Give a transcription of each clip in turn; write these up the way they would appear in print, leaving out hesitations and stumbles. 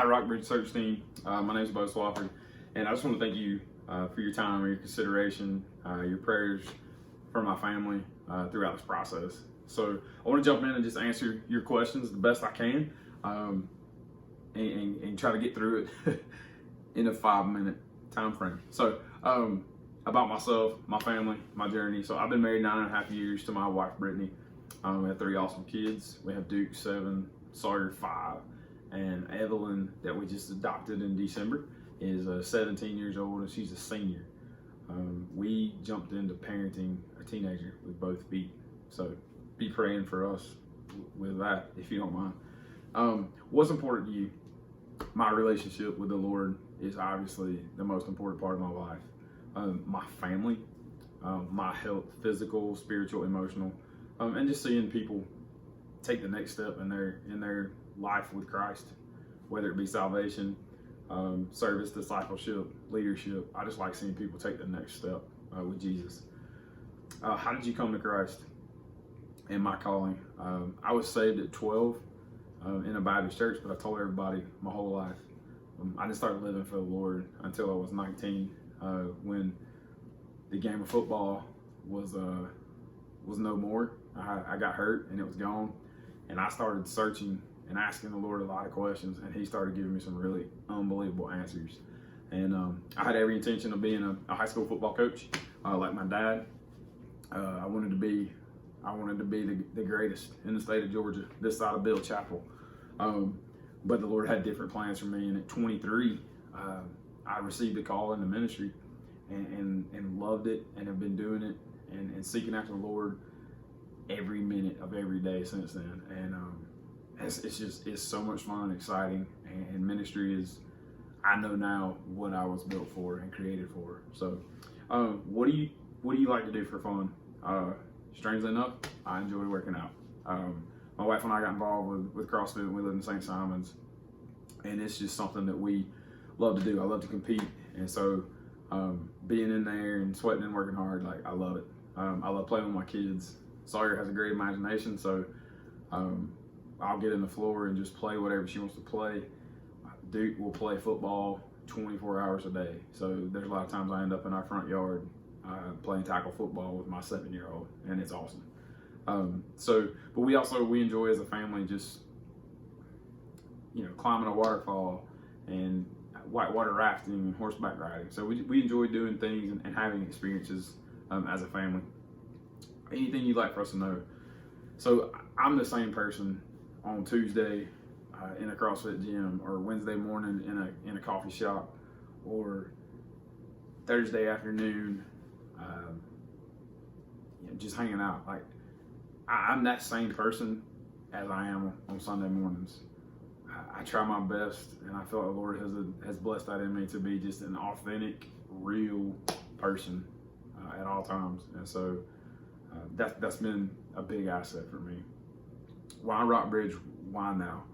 Hi, Rockbridge Search Team. My name is Bo Swafford, and I just want to thank you for your time, your consideration, your prayers for my family throughout this process. So I want to jump in and just answer your questions the best I can, and try to get through it in a 5-minute time frame. So about myself, my family, my journey. So I've been married 9.5 years to my wife, Brittany. We have 3 awesome kids. We have Duke 7, Sawyer 5, and Evelyn that we just adopted in December is 17 years old, and she's a senior. We jumped into parenting a teenager with both feet, so be praying for us with that if you don't mind. What's important to you? My relationship with the Lord is obviously the most important part of my life. My family, my health, physical, spiritual, emotional, and just seeing people take the next step in their life with Christ, whether it be salvation, service, discipleship, leadership. I just like seeing people take the next step with Jesus. How did you come to Christ and my calling? I was saved at 12 in a Baptist church, but I told everybody my whole life. I didn't start living for the Lord until I was 19, when the game of football was no more. I got hurt and it was gone, and I started searching and asking the Lord a lot of questions, and He started giving me some really unbelievable answers. And I had every intention of being a high school football coach, like my dad. I wanted to be the greatest in the state of Georgia, this side of Bill Chapel. But the Lord had different plans for me, and at 23, I received a call in the ministry, and loved it, and have been doing it and seeking after the Lord every minute of every day since then. And it's so much fun and exciting, and ministry is, I know now what I was built for and created for. So what do you like to do for fun? Strangely enough, I enjoy working out. My wife and I got involved with CrossFit when we lived in St. Simons, and it's just something that we love to do. I love to compete, and so being in there and sweating and working hard, like, I love it. I love playing with my kids. Sawyer has a great imagination, so I'll get in the floor and just play whatever she wants to play. Duke will play football 24 hours a day, so there's a lot of times I end up in our front yard playing tackle football with my 7-year-old, and it's awesome. But we enjoy as a family just, climbing a waterfall and whitewater rafting and horseback riding. So we enjoy doing things and having experiences as a family. Anything you'd like for us to know? So I'm the same person on Tuesday in a CrossFit gym, or Wednesday morning in a coffee shop, or Thursday afternoon just hanging out. Like, I'm that same person as I am on Sunday mornings. I try my best, and I feel like the Lord has blessed that in me to be just an authentic, real person at all times. And so that's been a big asset for me. Why Rockbridge? Why now?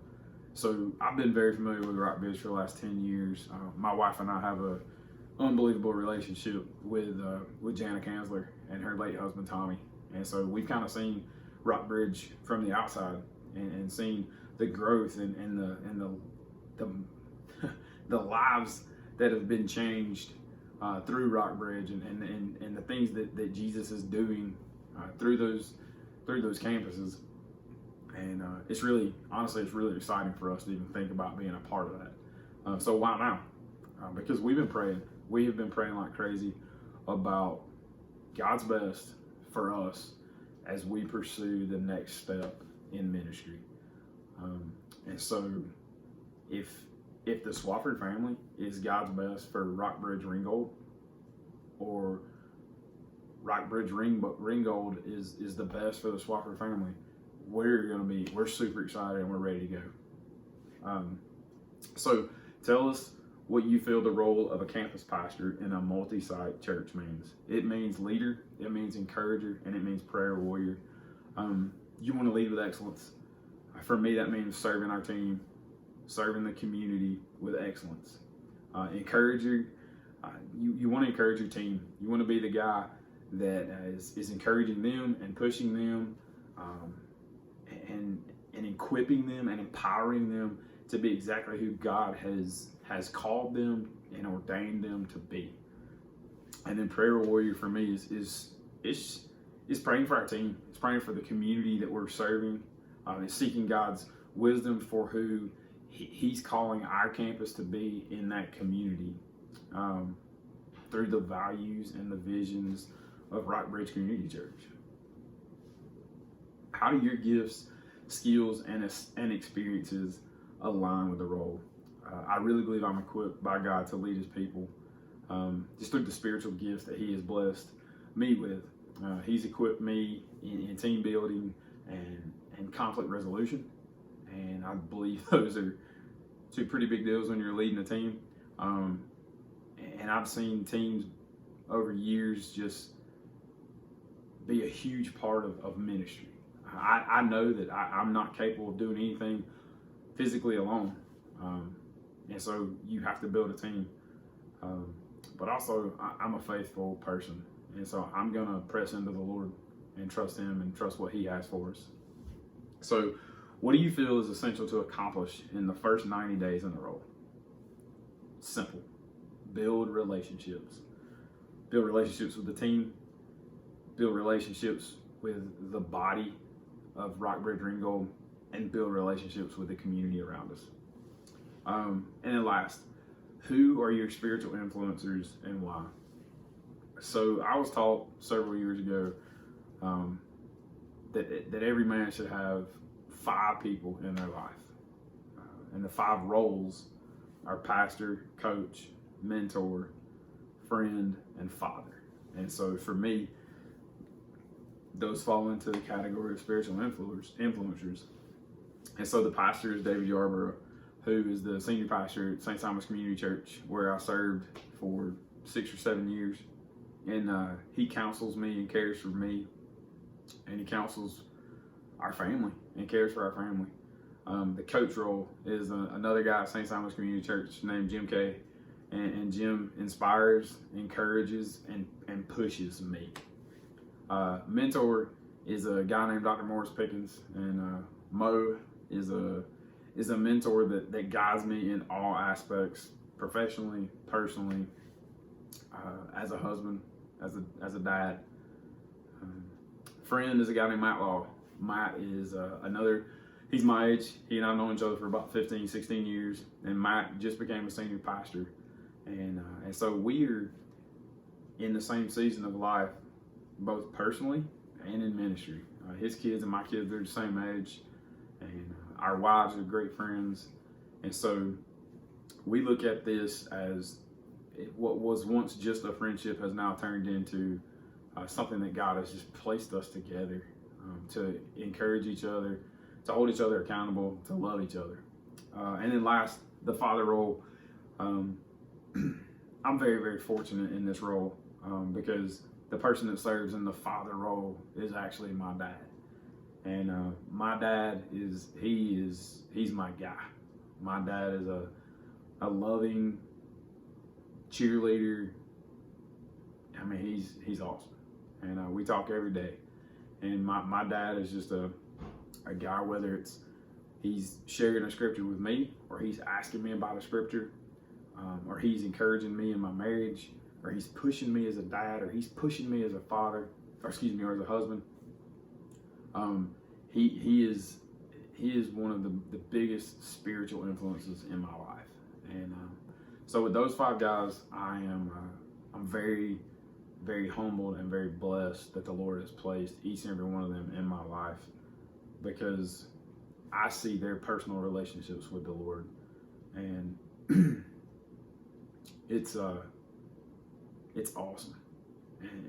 So I've been very familiar with Rockbridge for the last 10 years. My wife and I have a unbelievable relationship with Jana Kanzler and her late husband Tommy, and so we've kind of seen Rockbridge from the outside and seen the growth and the lives that have been changed through Rockbridge, and the things that Jesus is doing through those campuses. And it's really exciting for us to even think about being a part of that. So why now? Because we have been praying like crazy about God's best for us as we pursue the next step in ministry. And so if the Swafford family is God's best for Rockbridge Ringgold, or Rockbridge Ringgold is the best for the Swafford family, we're super excited and we're ready to go. So tell us what you feel the role of a campus pastor in a multi-site church means. It means leader, it means encourager, and it means prayer warrior. You want to lead with excellence. For me, that means serving our team, serving the community with excellence. Encourager, you want to encourage your team. You want to be the guy that is encouraging them and pushing them, and equipping them and empowering them to be exactly who God has called them and ordained them to be. And then prayer warrior for me is praying for our team. It's praying for the community that we're serving. It's seeking God's wisdom for who He's calling our campus to be in that community, through the values and the visions of Rock Bridge Community Church. How do your gifts, skills, and experiences align with the role? I really believe I'm equipped by God to lead His people, just through the spiritual gifts that He has blessed me with. He's equipped me in team building and conflict resolution, and I believe those are two pretty big deals when you're leading a team. And I've seen teams over years just be a huge part of ministry. I know that I'm not capable of doing anything physically alone, and so you have to build a team. But also, I'm a faithful person, and so I'm gonna press into the Lord and trust Him and trust what He has for us. So, what do you feel is essential to accomplish in the first 90 days in the role? Simple. Build relationships. Build relationships with the team. Build relationships with the body of Rock Bridge Ringgold, and build relationships with the community around us. And then last, who are your spiritual influencers and why? So I was taught several years ago that every man should have 5 people in their life. And the 5 roles are pastor, coach, mentor, friend, and father. And so for me, those fall into the category of spiritual influencers. And so the pastor is David Yarborough, who is the senior pastor at St. Thomas Community Church, where I served for 6 or 7 years. And he counsels me and cares for me, and he counsels our family and cares for our family. The coach role is another guy at St. Thomas Community Church named Jim Kay, and Jim inspires, encourages, and pushes me. Mentor is a guy named Dr. Morris Pickens, and Mo is a mentor that guides me in all aspects, professionally, personally, as a husband, as a dad. Friend is a guy named Matt Law. Matt is he's my age. He and I know each other for about 15, 16 years, and Matt just became a senior pastor. And so we're in the same season of life, both personally and in ministry. His kids and my kids are the same age, and our wives are great friends. And so we look at this as what was once just a friendship has now turned into something that God has just placed us together to encourage each other, to hold each other accountable, to love each other. And then last, the father role. I'm very, very fortunate in this role because the person that serves in the father role is actually my dad. And my dad he's my guy. My dad is a loving cheerleader. I mean, he's awesome. And we talk every day. And my dad is just a guy, whether it's he's sharing a scripture with me, or he's asking me about a scripture, or he's encouraging me in my marriage, or he's pushing me as a dad, or he's pushing me as a father, or as a husband. He is one of the biggest spiritual influences in my life. And so with those 5 guys, I'm very, very humbled and very blessed that the Lord has placed each and every one of them in my life, because I see their personal relationships with the Lord, and it's awesome.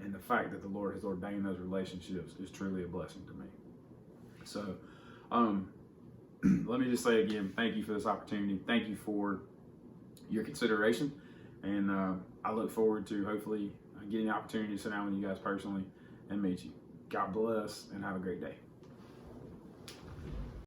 And the fact that the Lord has ordained those relationships is truly a blessing to me. So let me just say again, thank you for this opportunity. Thank you for your consideration. And I look forward to hopefully getting the opportunity to sit down with you guys personally and meet you. God bless, and have a great day.